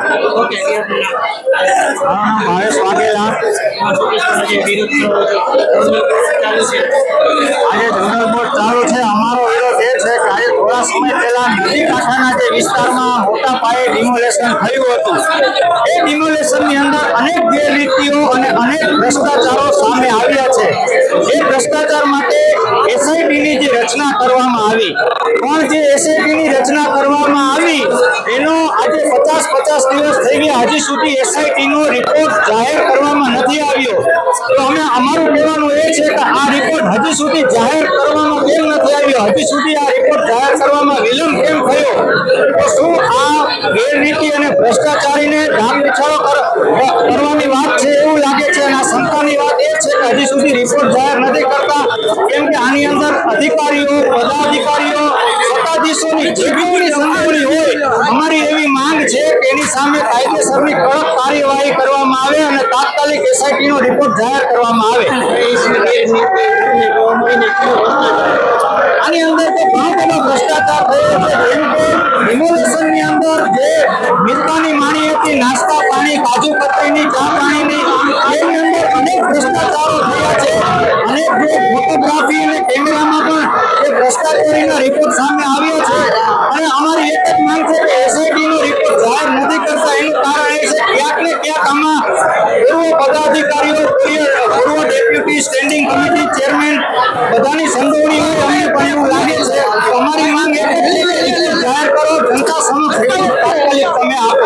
Okay Bhavesh Vaghela આજે general board ચાલુ છે। અમારો વિરોધ એ છે કે આજે થોડા સમય પહેલા નદી કાંઠાના જે વિસ્તારમાં મોટા પાયે ડિમોલેશન થયું હતું, એ ડિમોલેશનની અંદર અનેક ગેરરીતિઓ અને અનેક ભ્રષ્ટાચારો સામે આવ્યા છે। એ ભ્રષ્ટાચાર માટે એસઆઈટીની જે રચના કરવામાં આવી, પણ જે એસઆઈટીની રચના કરવામાં આવી એનો આજે 50 દિવસ થઈ ગયા, હજી સુધી એસઆઈટીનો રિપોર્ટ જાહેર કરવામાં નથી આવ્યો। તો અમારું કહેવાનું એ છે કે આ રિપોર્ટ હજી સુધી જાહેર કરવામાં કેમ નથી આવ્યો, હજી સુધી આ રિપોર્ટ જાહેર કરવામાં વિલંબ કેમ થયો? તો શું આ ગેરરીતિ અને ભ્રષ્ટાચારીને ઢાક પીછાડો કરવાની વાત છે એવું લાગે છે? અને આ શંકાની વાત એ છે કે હજી સુધી રિપોર્ટ જાહેર નથી કરતા, કેમ કે આની અંદર અધિકારીઓ, પદાધિકારીઓ, સત્તાધીશોની જગ્યાઓની સંડોવણી હોય। અમારી એવી માંગ છે કે એની સામે કાયદેસરની કડક કાર્યવાહી કરવામાં આવે અને તાત્કાલિક એસઆઈટીનો રિપોર્ટ જાહેર કરવામાં આવે। આની અંદર તો ઘણો બધો ભ્રષ્ટાચાર થયો છે, જેમ કે ડિમોલેશનની અંદર જે મિલકતની માણી હતી, નાસ્તા પાણી, કાજુ કતરીની, ચા પાણીની, એની અંદર અનેક ભ્રષ્ટાચારો થયા છે। અનેક જે ફોટોગ્રાફી અને કેમેરામાં પણ એ ભ્રષ્ટાચારીના રિપોર્ટ સામે આવ્યો છે। અને અમારી એક જ માંગ છે કે એસઆઈટીનો રિપોર્ટ જાહેર નથી કરતા, એનું કારણ એ છે ક્યાંક ને ક્યાંક આમાં પૂર્વ પદાધિકારીઓ, પૂર્વ ડેપ્યુટી સ્ટેન્ડિંગ કમિટી ચેરમેન બધાની સંડોવણી હોય, અમને પણ એવું લાગે છે। અમારી માંગ એ છે કે જાહેર કરો, જનતા સમક્ષ રિપોર્ટ તાત્કાલિક તમે આપો।